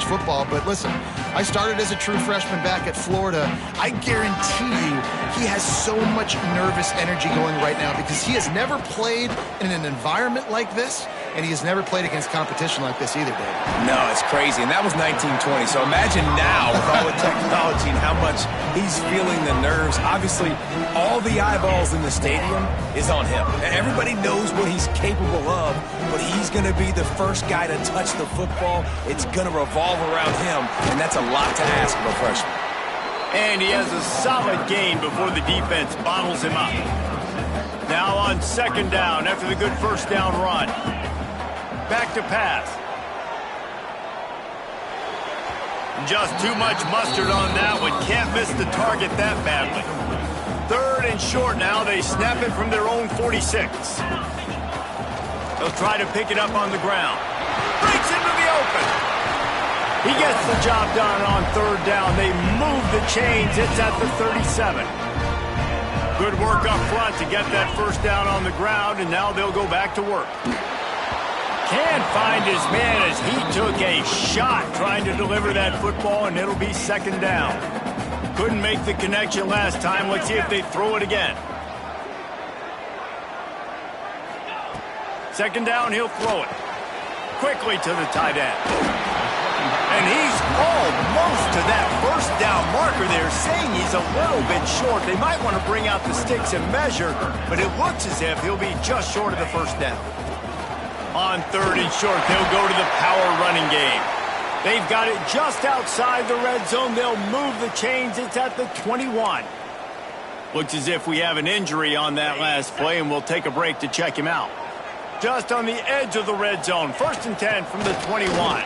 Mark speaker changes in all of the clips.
Speaker 1: football. But listen, I started as a true freshman back at Florida. I guarantee you he has so much nervous energy going right now because he has never played in an environment like this, and he has never played against competition like this either, Dave.
Speaker 2: No, it's crazy, and that was 1920. So imagine now with all the technology and how much he's feeling the nerves. Obviously, all the eyeballs in the stadium is on him. Everybody knows what he's capable of, but he's going to be the first guy to touch the football. It's going to revolve around him, and that's a lot to ask of a freshman.
Speaker 3: And he has a solid gain before the defense bottles him up. Now on second down after the good first down run. Back to pass. Just too much mustard on that one. Can't miss the target that badly. Third and short now. They snap it from their own 46. They'll try to pick it up on the ground. Breaks into the open. He gets the job done on third down. They move the chains. It's at the 37. Good work up front to get that first down on the ground, and now they'll go back to work. Can't find his man as he took a shot trying to deliver that football, and it'll be second down. Couldn't make the connection last time. Let's see if they throw it again. Second down, he'll throw it. Quickly to the tight end. And he's almost to that first down marker there, saying he's a little bit short. They might want to bring out the sticks and measure, but it looks as if he'll be just short of the first down. On third and short, they'll go to the power running game. They've got it just outside the red zone. They'll move the chains. It's at the 21. Looks as if we have an injury on that last play, and we'll take a break to check him out. Just on the edge of the red zone. First and 10 from the 21.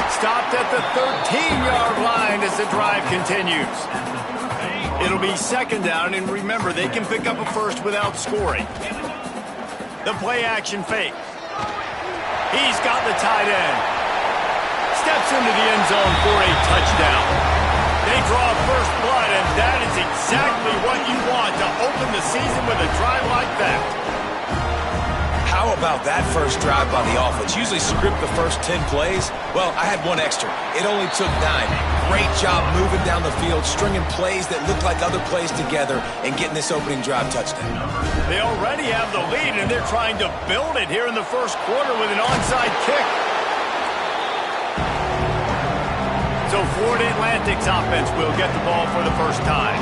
Speaker 3: Stopped at the 13-yard line as the drive continues. It'll be second down, and remember, they can pick up a first without scoring. The play-action fake. He's got the tight end. Steps into the end zone for a touchdown. They draw first blood, and that is exactly what you want to open the season with a drive like that.
Speaker 2: How about that first drive by the offense? Usually script the first 10 plays. Well, I had one extra. It only took 9. Great job moving down the field, stringing plays that look like other plays together, and getting this opening drive touchdown.
Speaker 3: They already have the lead, and they're trying to build it here in the first quarter with an onside kick. So Florida Atlantic's offense will get the ball for the first time.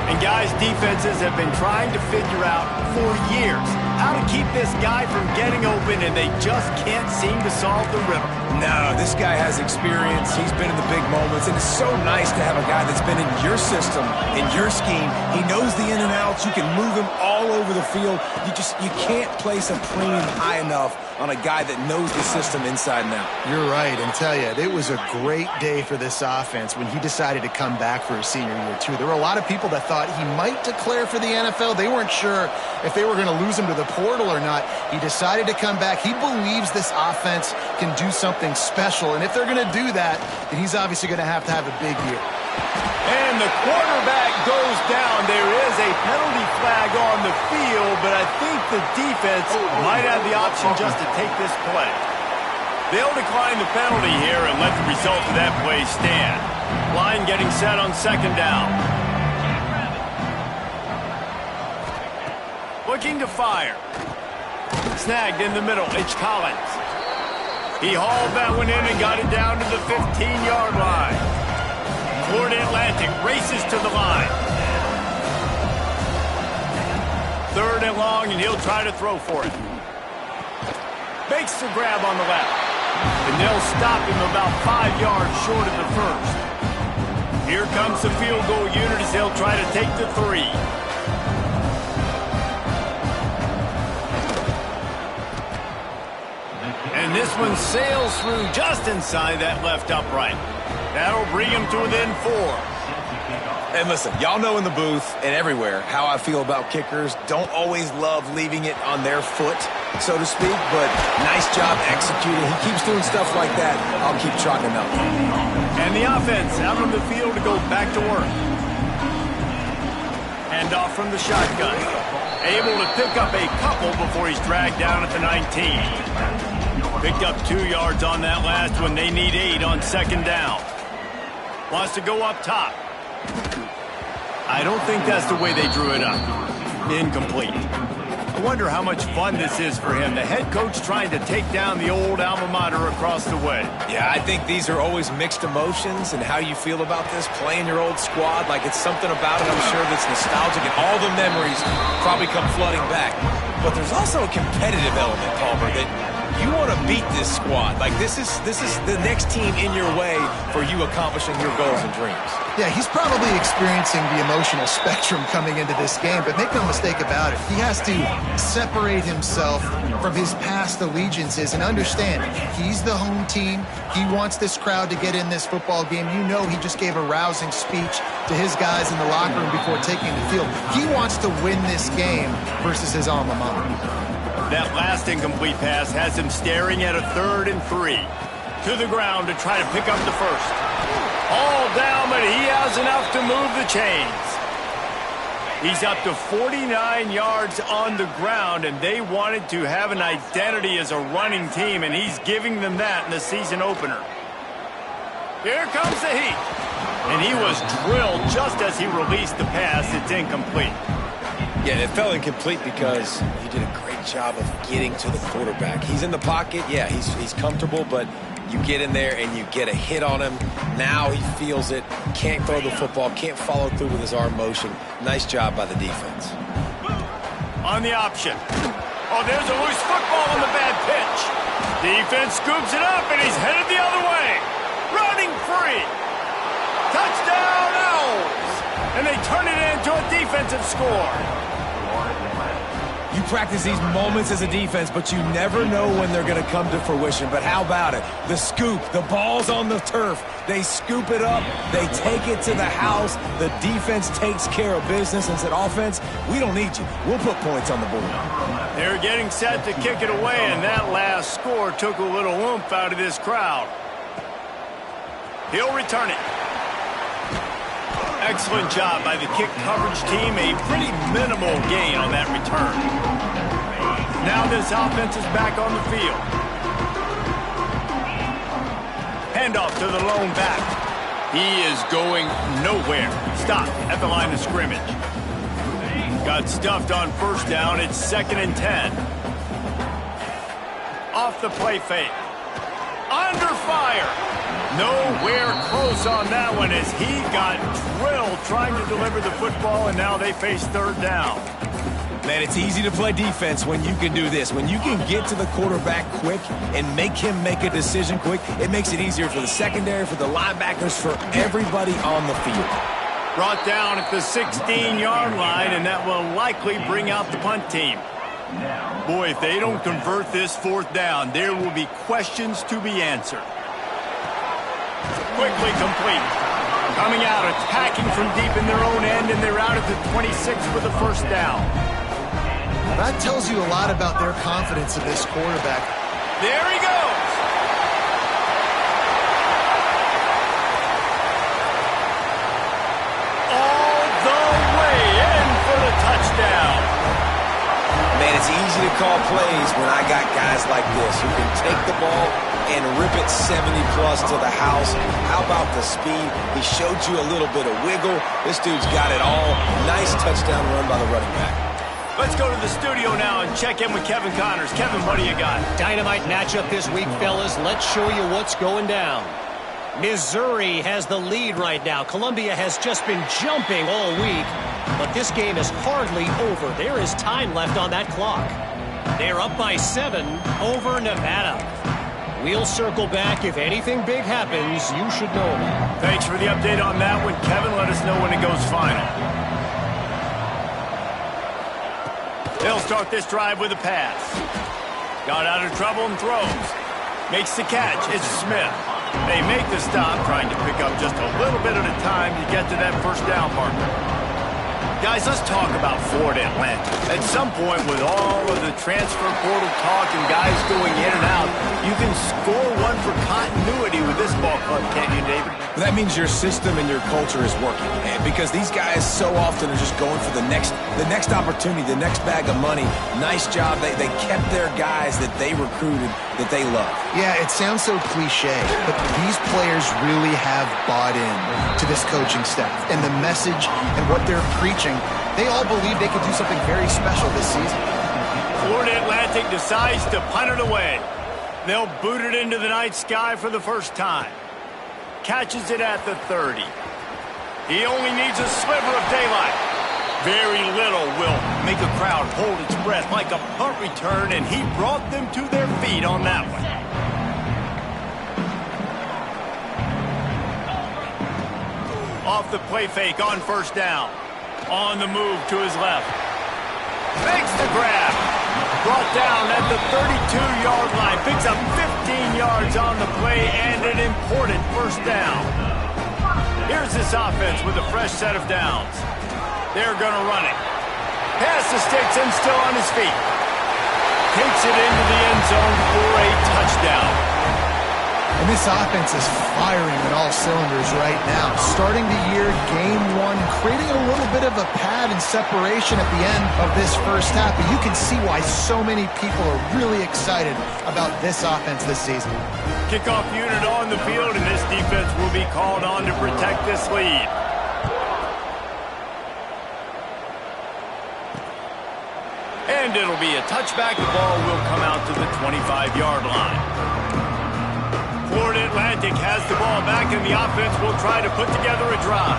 Speaker 3: And guys, defenses have been trying to figure out for years how to keep this guy from getting open, and they just can't seem to solve the riddle.
Speaker 2: No, this guy has experience. He's been in the big moments, and it's so nice to have a guy that's been in your system, in your scheme. He knows the in and outs. You can move him all over the field. You can't place a premium high enough on a guy that knows the system inside and out.
Speaker 1: You're right, and tell you, it was a great day for this offense when he decided to come back for his senior year, too. There were a lot of people that thought he might declare for the NFL. They weren't sure if they were going to lose him to the portal or not. He decided to come back. He believes this offense can do something special, and if they're going to do that, then he's obviously going to have a big year.
Speaker 3: And the quarterback goes down. There is a penalty flag on the field, but I think the defense might have the option just to take this play. They'll decline the penalty here and let the result of that play stand. Line getting set on second down. Looking to fire. Snagged in the middle. It's Collins. He hauled that one in and got it down to the 15-yard line. Florida Atlantic races to the line. Third and long, and he'll try to throw for it. Makes the grab on the left. And they'll stop him about 5 yards short of the first. Here comes the field goal unit as they'll try to take the 3. And this one sails through just inside that left upright. That'll bring him to within 4.
Speaker 2: And listen, y'all know in the booth and everywhere how I feel about kickers. Don't always love leaving it on their foot, so to speak, but nice job executing. He keeps doing stuff like that. I'll keep trotting him out.
Speaker 3: And the offense out on the field to go back to work. Hand off from the shotgun. Able to pick up a couple before he's dragged down at the 19. Picked up 2 yards on that last one. They need 8 on second down. Wants to go up top. I don't think that's the way they drew it up. Incomplete. I wonder how much fun this is for him. The head coach trying to take down the old alma mater across the way.
Speaker 2: Yeah, I think these are always mixed emotions and how you feel about this, playing your old squad. Like, it's something about it, I'm sure, that's nostalgic, and all the memories probably come flooding back. But there's also a competitive element, Palmer, that you want to beat this squad. Like, this is the next team in your way for you accomplishing your goals and dreams.
Speaker 1: Yeah, he's probably experiencing the emotional spectrum coming into this game, but make no mistake about it, he has to separate himself from his past allegiances and understand he's the home team. He wants this crowd to get in this football game. You know, he just gave a rousing speech to his guys in the locker room before taking the field. He wants to win this game versus his alma mater.
Speaker 3: That last incomplete pass has him staring at a 3rd and 3. To the ground to try to pick up the first. All down, but he has enough to move the chains. He's up to 49 yards on the ground, and they wanted to have an identity as a running team, and he's giving them that in the season opener. Here comes the heat. And he was drilled just as he released the pass. It's incomplete.
Speaker 2: Yeah, it fell incomplete because he did a great job of getting to the quarterback. He's in the pocket. Yeah, he's comfortable, but you get in there and you get a hit on him. Now he feels it. Can't throw the football. Can't follow through with his arm motion. Nice job by the defense.
Speaker 3: On the option. Oh, there's a loose football on the bad pitch. Defense scoops it up, and he's headed the other way. Running free. Touchdown, Owls. And they turn it into a defensive score.
Speaker 2: You practice these moments as a defense, but you never know when they're going to come to fruition. But how about it? The scoop, the ball's on the turf. They scoop it up. They take it to the house. The defense takes care of business and said, offense, we don't need you. We'll put points on the board.
Speaker 3: They're getting set to kick it away, and that last score took a little oomph out of this crowd. He'll return it. Excellent job by the kick coverage team. A pretty minimal gain on that return. Now this offense is back on the field. Handoff to the lone back. He is going nowhere. Stop at the line of scrimmage. Got stuffed on first down. It's 2nd and 10. Off the play fake. Under fire. Nowhere close on that one as he got drilled trying to deliver the football, and now they face 3rd down.
Speaker 2: Man, it's easy to play defense when you can do this. When you can get to the quarterback quick and make him make a decision quick, it makes it easier for the secondary, for the linebackers, for everybody on the field.
Speaker 3: Brought down at the 16-yard line, and that will likely bring out the punt team. Boy, if they don't convert this 4th down, there will be questions to be answered. Quickly complete. Coming out, attacking from deep in their own end, and they're out at the 26 with the first down.
Speaker 1: That tells you a lot about their confidence in this quarterback.
Speaker 3: There he goes. All the way in for the touchdown.
Speaker 2: Man, it's easy to call plays when I got guys like this who can take the ball and rip it 70-plus to the house. How about the speed? He showed you a little bit of wiggle. This dude's got it all. Nice touchdown run by the running back.
Speaker 3: Let's go to the studio now and check in with Kevin Connors. Kevin, what do you got?
Speaker 4: Dynamite matchup this week, fellas. Let's show you what's going down. Missouri has the lead right now. Columbia has just been jumping all week, but this game is hardly over. There is time left on that clock. They're up by 7 over Nevada. We'll circle back. If anything big happens, you should know about it.
Speaker 3: Thanks for the update on that one, Kevin. Let us know when it goes final. They'll start this drive with a pass. Got out of trouble and throws. Makes the catch. It's Smith. They make the stop, trying to pick up just a little bit at a time to get to that first down marker. Guys, let's talk about Florida Atlantic. At some point, with all of the transfer portal talk and guys going in and out, you can score one for continuity with this ball club, can't you, David?
Speaker 2: That means your system and your culture is working, because these guys so often are just going for the next opportunity, the next bag of money. Nice job. They kept their guys that they recruited, that they love.
Speaker 1: Yeah, it sounds so cliche, but these players really have bought in to this coaching staff and the message and what they're preaching. They all believe they could do something very special this season.
Speaker 3: Florida Atlantic decides to punt it away. They'll boot it into the night sky for the first time. Catches it at the 30. He only needs a sliver of daylight. Very little will make a crowd hold its breath like a punt return, and he brought them to their feet on that one. Off the play fake on first down. On the move to his left. Makes the grab. Brought down at the 32-yard line. Picks up 15 yards on the play and an important first down. Here's this offense with a fresh set of downs. They're going to run it. Pass the sticks and still on his feet. Takes it into the end zone for a touchdown.
Speaker 1: And this offense is firing on all cylinders right now. Starting the year, game one, creating a little bit of a pad and separation at the end of this first half. But you can see why so many people are really excited about this offense this season.
Speaker 3: Kickoff unit on the field, and this defense will be called on to protect this lead. And it'll be a touchback. The ball will come out to the 25-yard line. Florida Atlantic has the ball back, and the offense will try to put together a drive.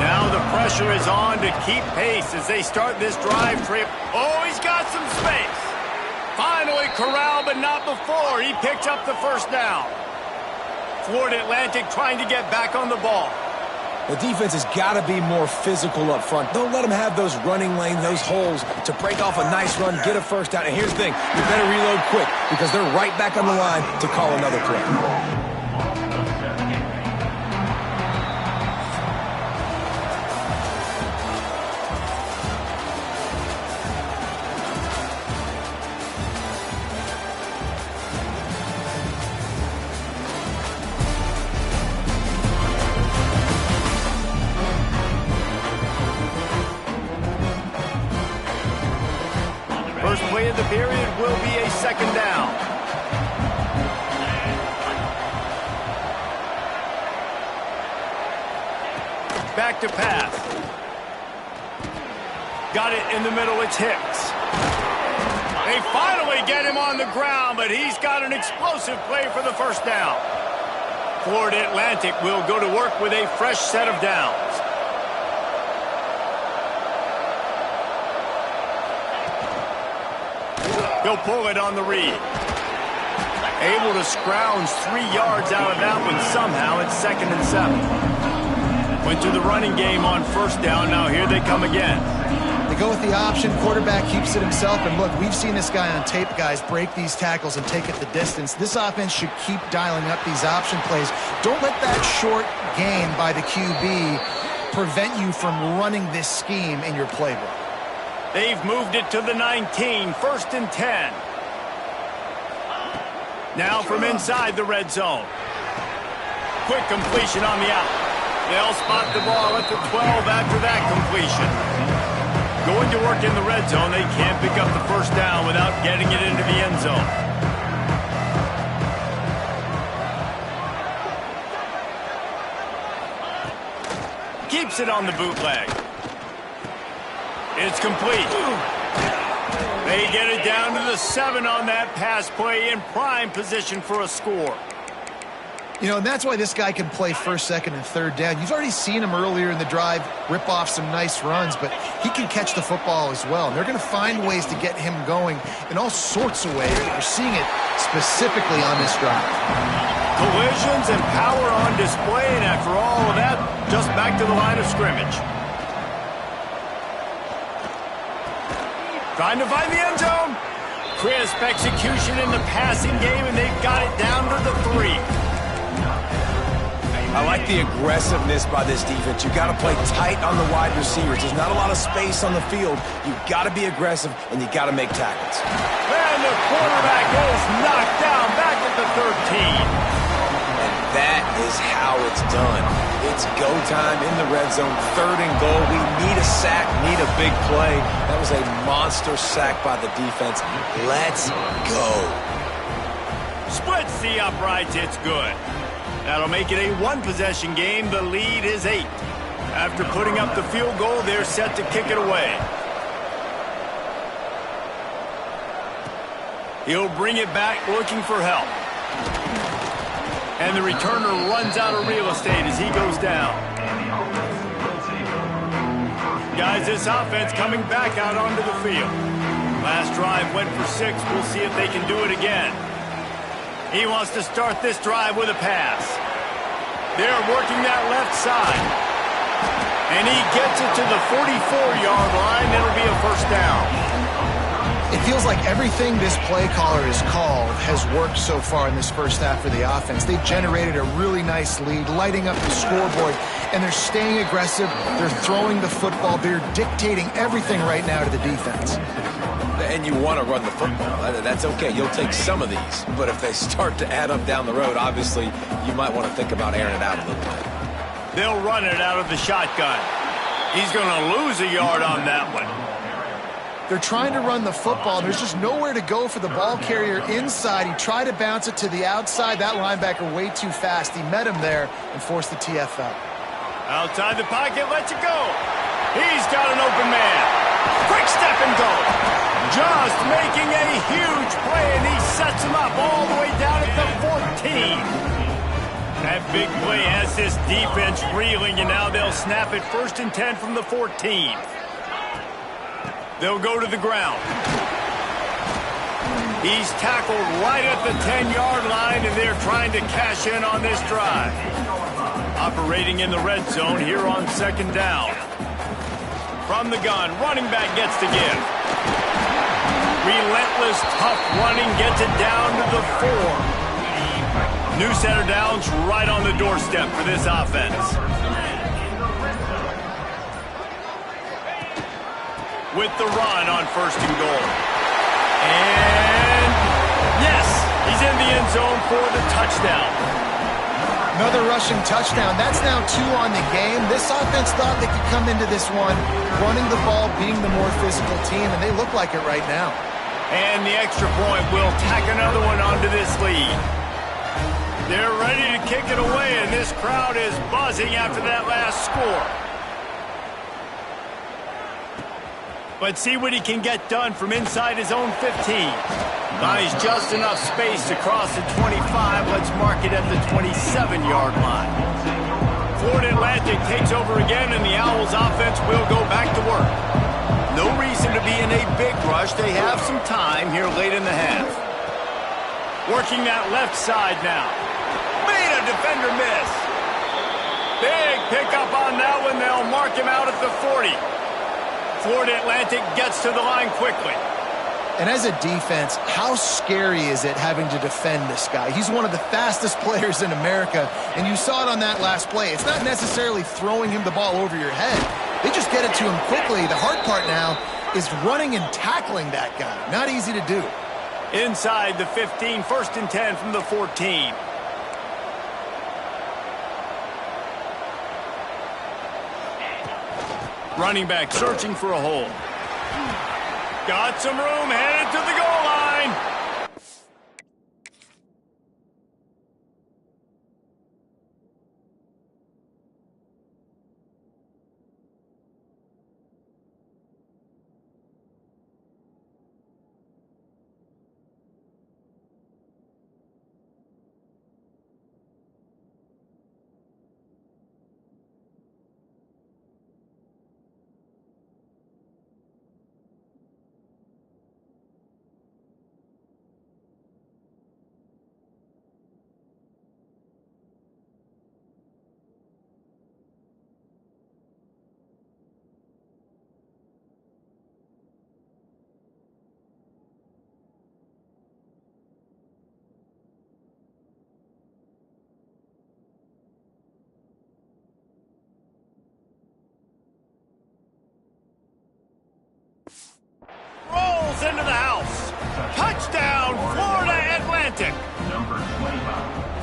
Speaker 3: Now the pressure is on to keep pace as they start this drive trip. Oh, he's got some space. Finally corralled, but not before. He picked up the first down. Florida Atlantic trying to get back on the ball.
Speaker 2: The defense has got to be more physical up front. Don't let them have those running lanes, those holes to break off a nice run, get a first down. And here's the thing, you better reload quick because they're right back on the line to call another play.
Speaker 3: First play of the period will be a second down. Back to pass. Got it in the middle, it's Hicks. They finally get him on the ground, but he's got an explosive play for the first down. Florida Atlantic will go to work with a fresh set of downs. He'll pull it on the read. Able to scrounge 3 yards out of that one somehow. It's 2nd and 7. Went to the running game on first down. Now here they come again.
Speaker 1: They go with the option. Quarterback keeps it himself. And look, we've seen this guy on tape, guys, break these tackles and take it the distance. This offense should keep dialing up these option plays. Don't let that short gain by the QB prevent you from running this scheme in your playbook.
Speaker 3: They've moved it to the 19, 1st and 10. Now from inside the red zone. Quick completion on the out. They'll spot the ball at the 12 after that completion. Going to work in the red zone, they can't pick up the first down without getting it into the end zone. Keeps it on the bootleg. It's complete. They get it down to the 7 on that pass play in prime position for a score.
Speaker 1: You know, and that's why this guy can play 1st, 2nd, and 3rd down. You've already seen him earlier in the drive rip off some nice runs, but he can catch the football as well. And they're going to find ways to get him going in all sorts of ways. You're seeing it specifically on this drive.
Speaker 3: Collisions and power on display, and after all of that, just back to the line of scrimmage. Trying to find the end zone. Crisp execution in the passing game, and they've got it down to the 3.
Speaker 2: I like the aggressiveness by this defense. You got to play tight on the wide receivers. There's not a lot of space on the field. You got to be aggressive, and you got to make tackles.
Speaker 3: And the quarterback is knocked down back at the 13.
Speaker 2: And that is how it's done. It's go time in the red zone, 3rd and goal. We need a sack, need a big play. That was a monster sack by the defense. Let's go.
Speaker 3: Splits the uprights. It's good. That'll make it a one-possession game. The lead is 8. After putting up the field goal, they're set to kick it away. He'll bring it back looking for help. And the returner runs out of real estate as he goes down. Guys, this offense coming back out onto the field. Last drive went for 6. We'll see if they can do it again. He wants to start this drive with a pass. They're working that left side. And he gets it to the 44-yard line. It'll be a first down.
Speaker 1: It feels like everything this play caller has called has worked so far in this first half for the offense. They've generated a really nice lead, lighting up the scoreboard, and they're staying aggressive. They're throwing the football. They're dictating everything right now to the defense.
Speaker 2: And you want to run the football. That's okay. You'll take some of these. But if they start to add up down the road, obviously, you might want to think about airing it out a little bit.
Speaker 3: They'll run it out of the shotgun. He's going to lose a yard on that one.
Speaker 1: They're trying to run the football. There's just nowhere to go for the ball carrier inside. He tried to bounce it to the outside. That linebacker way too fast. He met him there and forced the TFL.
Speaker 3: Outside the pocket, lets it go. He's got an open man. Quick step and go. Just making a huge play, and he sets him up all the way down at the 14. That big play has this defense reeling, and now they'll snap it 1st and 10 from the 14. They'll go to the ground. He's tackled right at the 10-yard line, and they're trying to cash in on this drive. Operating in the red zone here on 2nd down. From the gun, running back gets to give. Relentless, tough running gets it down to the 4. New set of downs right on the doorstep for this offense. With the run on 1st and goal. And yes, he's in the end zone for the touchdown.
Speaker 1: Another rushing touchdown. That's now 2 on the game. This offense thought they could come into this one running the ball, being the more physical team, and they look like it right now.
Speaker 3: And the extra point will tack another one onto this lead. They're ready to kick it away, and this crowd is buzzing after that last score. But see what he can get done from inside his own 15. Buys just enough space to cross the 25. Let's mark it at the 27-yard line. Florida Atlantic takes over again, and the Owls offense will go back to work. No reason to be in a big rush. They have some time here late in the half. Working that left side now. Made a defender miss. Big pickup on that one. They'll mark him out at the 40. Florida Atlantic gets to the line quickly.
Speaker 1: And as a defense, how scary is it having to defend this guy? He's one of the fastest players in America, and you saw it on that last play. It's not necessarily throwing him the ball over your head. They just get it to him quickly. The hard part now is running and tackling that guy. Not easy to do.
Speaker 3: Inside the 15, 1st and 10 from the 14. Running back searching for a hole. Got some room, headed to the goal line. Into the house. Touchdown, Florida Atlantic.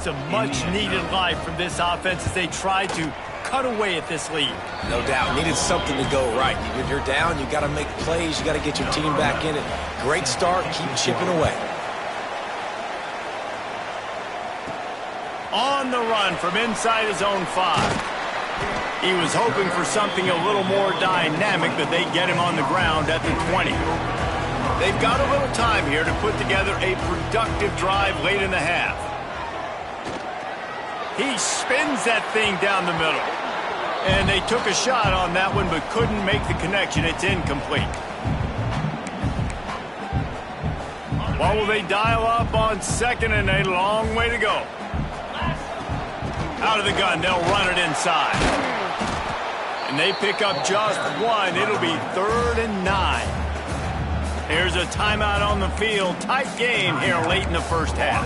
Speaker 3: some much-needed life from this offense as they try to cut away at this lead.
Speaker 2: No doubt. Needed something to go right. You're down. You got to make plays. You got to get your team back in it. Great start. Keep chipping away.
Speaker 3: On the run from inside his own 5. He was hoping for something a little more dynamic, but they get him on the ground at the 20. They've got a little time here to put together a productive drive late in the half. He spins that thing down the middle. And they took a shot on that one, but couldn't make the connection. It's incomplete. What will they dial up on second, and a long way to go. Out of the gun, they'll run it inside. And they pick up just one. It'll be 3rd and 9. Here's a timeout on the field. Tight game here late in the first half.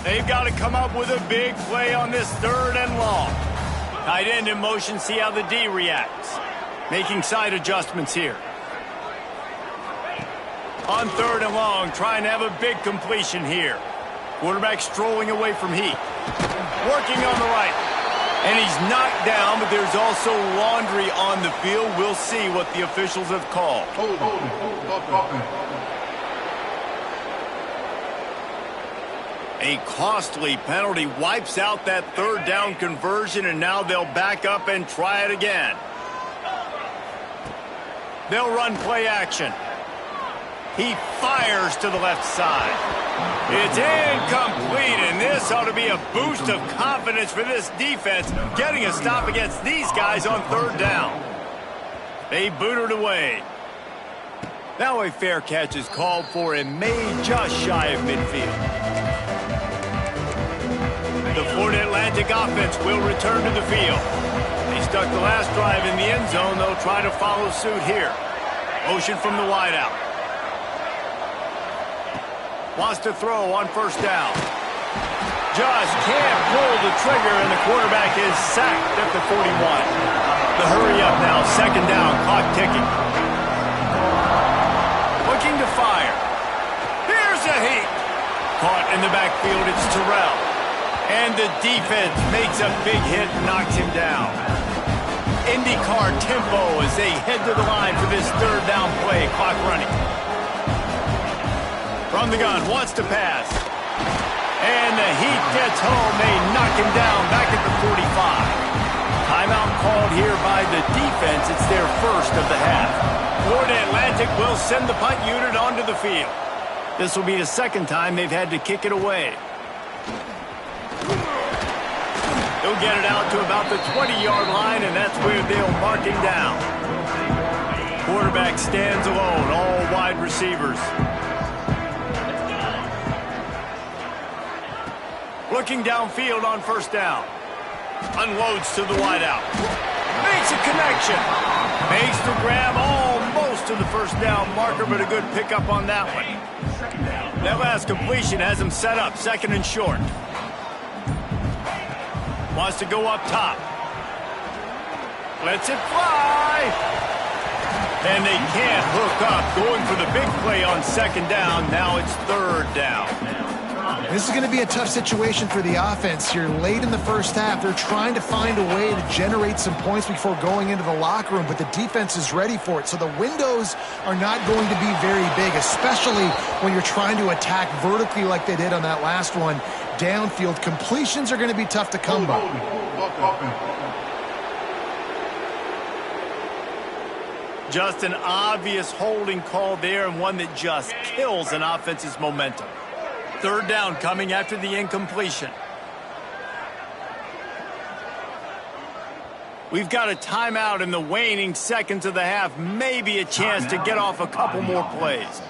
Speaker 3: They've got to come up with a big play on this 3rd and long. Tight end in motion, see how the D reacts. Making side adjustments here. On 3rd and long, trying to have a big completion here. Quarterback strolling away from Heat. Working on the right. And he's knocked down, but there's also laundry on the field. We'll see what the officials have called. A costly penalty wipes out that 3rd down conversion, and now they'll back up and try it again. They'll run play action. He fires to the left side. It's incomplete, and this ought to be a boost of confidence for this defense, getting a stop against these guys on 3rd down. They boot it away. Now a fair catch is called for and made just shy of midfield. The Florida Atlantic offense will return to the field. They stuck the last drive in the end zone. They'll try to follow suit here. Motion from the wideout. Wants to throw on 1st down. Just can't pull the trigger, and the quarterback is sacked at the 41. The hurry up now, 2nd down, clock ticking. Looking to fire. Here's a Heat. Caught in the backfield, it's Terrell. And the defense makes a big hit and knocks him down. IndyCar tempo as they head to the line for this 3rd down play, clock running. From the gun, wants to pass. And the Heat gets home. They knock him down back at the 45. Timeout called here by the defense. It's their 1st of the half. Florida Atlantic will send the punt unit onto the field. This will be the 2nd time they've had to kick it away. They'll get it out to about the 20-yard line, and that's where they'll mark him down. Quarterback stands alone, all wide receivers. Looking downfield on 1st down. Unloads to the wideout. Makes a connection. Makes the grab almost to the 1st down marker, but a good pickup on that one. That last completion has him set up, 2nd and short. Wants to go up top. Lets it fly. And they can't hook up. Going for the big play on 2nd down. Now it's 3rd down.
Speaker 1: This is going to be a tough situation for the offense here. Late in the first half, they're trying to find a way to generate some points before going into the locker room, but the defense is ready for it. So the windows are not going to be very big, especially when you're trying to attack vertically like they did on that last one. Downfield completions are going to be tough to come by.
Speaker 3: Just an obvious holding call there, and one that just kills an offense's momentum. 3rd down coming after the incompletion. We've got a timeout in the waning seconds of the half. Maybe a chance to get off a couple more plays.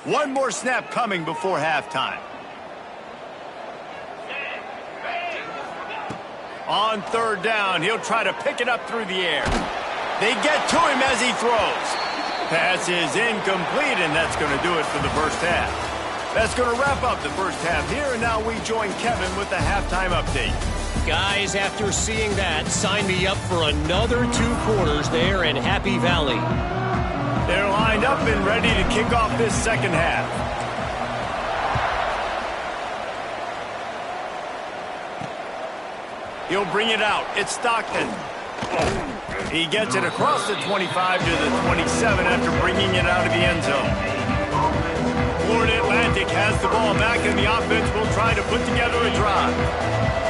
Speaker 3: One more snap coming before halftime. On 3rd down, he'll try to pick it up through the air. They get to him as he throws. Pass is incomplete, and that's going to do it for the first half. That's going to wrap up the first half here, and now we join Kevin with the halftime update.
Speaker 4: Guys, after seeing that, sign me up for another 2 quarters there in Happy Valley.
Speaker 3: They're lined up and ready to kick off this second half. He'll bring it out. It's Stockton. He gets it across the 25 to the 27 after bringing it out of the end zone. Florida Atlantic has the ball back, and the offense will try to put together a drive.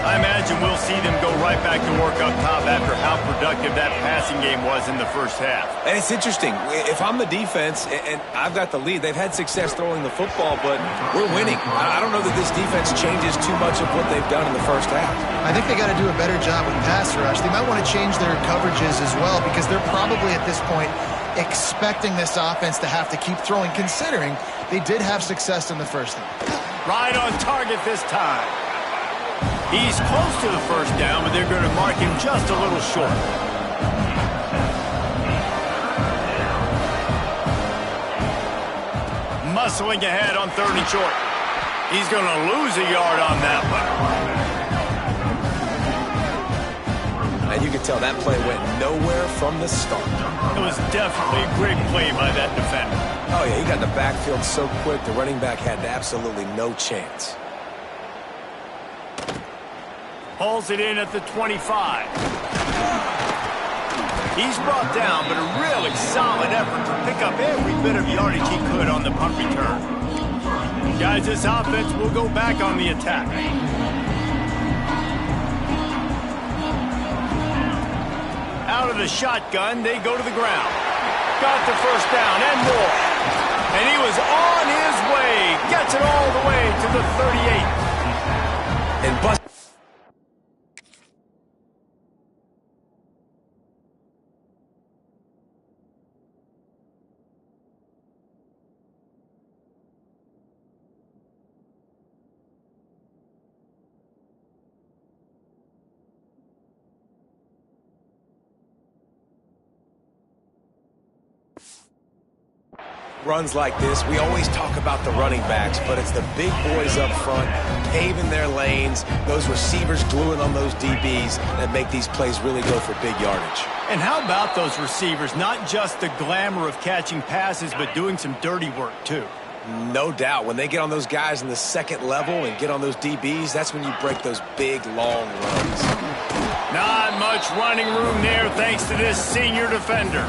Speaker 3: I imagine we'll see them go right back to work up top after how productive that passing game was in the first half.
Speaker 2: And it's interesting. If I'm the defense and I've got the lead, they've had success throwing the football, but we're winning. I don't know that this defense changes too much of what they've done in the first half.
Speaker 1: I think they got to do a better job with pass rush. They might want to change their coverages as well, because they're probably at this point expecting this offense to have to keep throwing, considering they did have success in the first half.
Speaker 3: Right on target this time. He's close to the first down, but they're going to mark him just a little short. Muscling ahead on 3rd and short. He's going to lose a yard on that one.
Speaker 2: And you can tell that play went nowhere from the start.
Speaker 3: It was definitely a great play by that defender.
Speaker 2: Oh, yeah, he got in the backfield so quick, the running back had absolutely no chance.
Speaker 3: Hauls it in at the 25. He's brought down, but a really solid effort to pick up every bit of yardage he could on the punt return. Guys, this offense will go back on the attack. Out of the shotgun, they go to the ground. Got the first down and more. And he was on his way. Gets it all the way to the 38.
Speaker 2: And bust. Runs like this, we always talk about the running backs, but it's the big boys up front, paving their lanes, those receivers gluing on those DBs that make these plays really go for big yardage.
Speaker 3: And how about those receivers? Not just the glamour of catching passes, but doing some dirty work, too.
Speaker 2: No doubt. When they get on those guys in the second level and get on those DBs, that's when you break those big, long runs.
Speaker 3: Not much running room there thanks to this senior defender.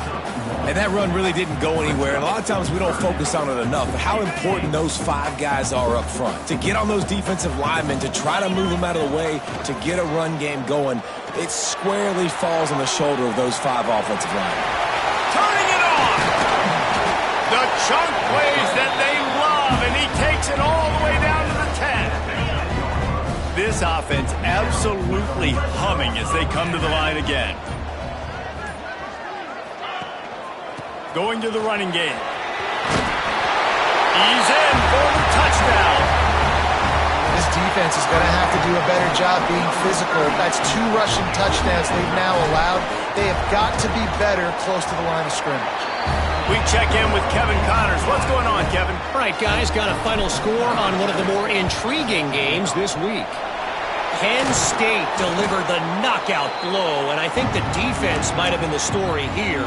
Speaker 2: And that run really didn't go anywhere. And a lot of times we don't focus on it enough. But how important those 5 guys are up front. To get on those defensive linemen, to try to move them out of the way, to get a run game going, it squarely falls on the shoulder of those 5 offensive linemen.
Speaker 3: Turning it on! The chunk plays that they love, and he takes it all the way down to the 10. This offense absolutely humming as they come to the line again. Going to the running game. He's in for the touchdown.
Speaker 1: This defense is going to have to do a better job being physical. That's 2 rushing touchdowns they've now allowed. They have got to be better close to the line of scrimmage.
Speaker 3: We check in with Kevin Connors. What's going on, Kevin?
Speaker 4: All right, guys, got a final score on one of the more intriguing games this week. Penn State delivered the knockout blow, and I think the defense might have been the story here.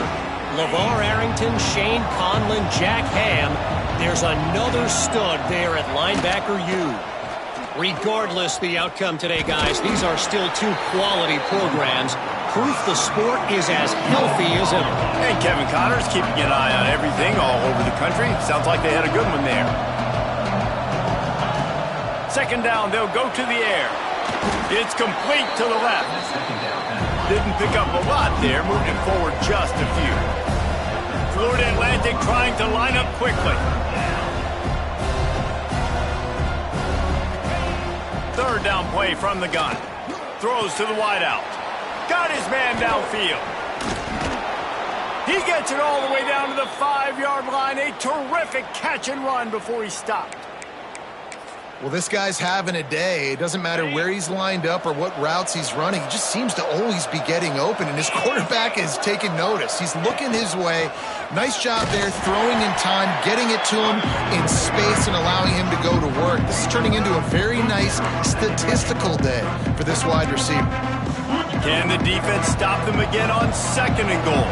Speaker 4: LeVar Arrington, Shane Conlon, Jack Ham. There's another stud there at linebacker U. Regardless the outcome today, guys, these are still 2 quality programs. Proof the sport is as healthy as ever.
Speaker 3: And Kevin Connors keeping an eye on everything all over the country. Sounds like they had a good one there. Second down, they'll go to the air. It's complete to the left. Didn't pick up a lot there, moving forward just a few. Florida Atlantic trying to line up quickly. Third down play from the gun. Throws to the wideout. Got his man downfield. He gets it all the way down to the 5-yard line. A terrific catch and run before he stopped.
Speaker 1: Well, this guy's having a day. It doesn't matter where he's lined up or what routes he's running. He just seems to always be getting open, and his quarterback is taking notice. He's looking his way. Nice job there, throwing in time, getting it to him in space and allowing him to go to work. This is turning into a very nice statistical day for this wide receiver.
Speaker 3: Can the defense stop them again on 2nd and goal?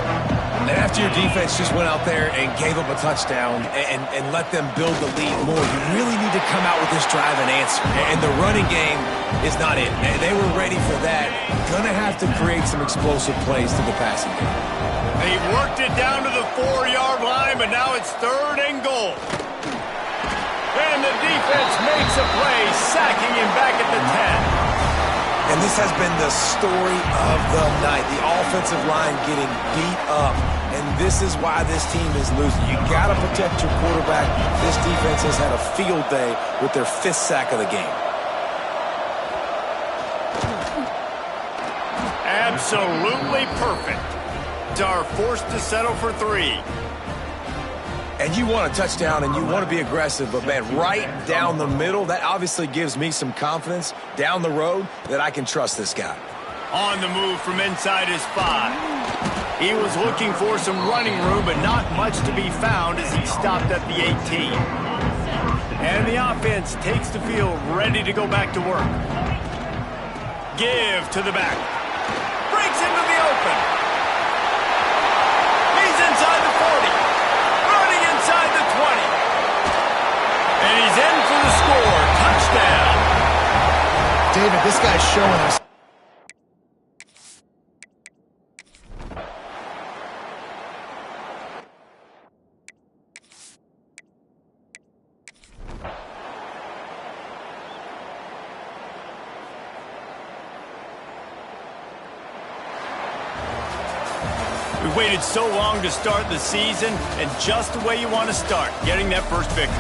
Speaker 2: And after your defense just went out there and gave up a touchdown and let them build the lead more, you really need to come out with this drive and answer. And the running game is not it. They were ready for that. Going to have to create some explosive plays to the passing game.
Speaker 3: They worked it down to the 4-yard line, but now it's 3rd and goal. And the defense makes a play, sacking him back at the 10.
Speaker 2: And this has been the story of the night. The offensive line getting beat up. And this is why this team is losing. You got to protect your quarterback. This defense has had a field day with their 5th sack of the game.
Speaker 3: Absolutely perfect. Are forced to settle for 3.
Speaker 2: And you want a touchdown and you want to be aggressive, but man, right down the middle, that obviously gives me some confidence down the road that I can trust this guy.
Speaker 3: On the move from inside his 5. He was looking for some running room, but not much to be found as he stopped at the 18. And the offense takes the field ready to go back to work. Give to the back. Breaks into the open. He's inside the 40. Running inside the 20. And he's in for the score. Touchdown.
Speaker 1: David, this guy's showing us.
Speaker 3: We waited so long to start the season, and just the way you want to start, getting that first victory.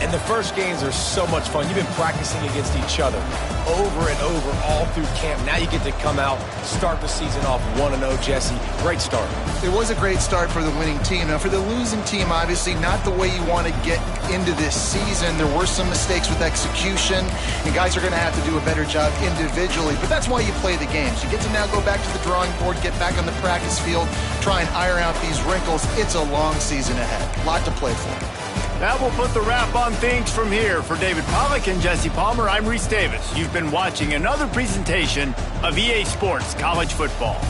Speaker 2: And the first games are so much fun. You've been practicing against each other over and over all through camp. Now you get to come out, start the season off 1-0, Jesse. Great start.
Speaker 1: It was a great start for the winning team. Now, for the losing team, obviously not the way you want to get into this season. There were some mistakes with execution, and guys are going to have to do a better job individually. But that's why you play the games. You get to now go back to the drawing board, get back on the practice field, try and iron out these wrinkles. It's a long season ahead. A lot to play for.
Speaker 3: That will put the wrap on things from here. For David Pollack and Jesse Palmer, I'm Reese Davis. You've been watching another presentation of EA Sports College Football.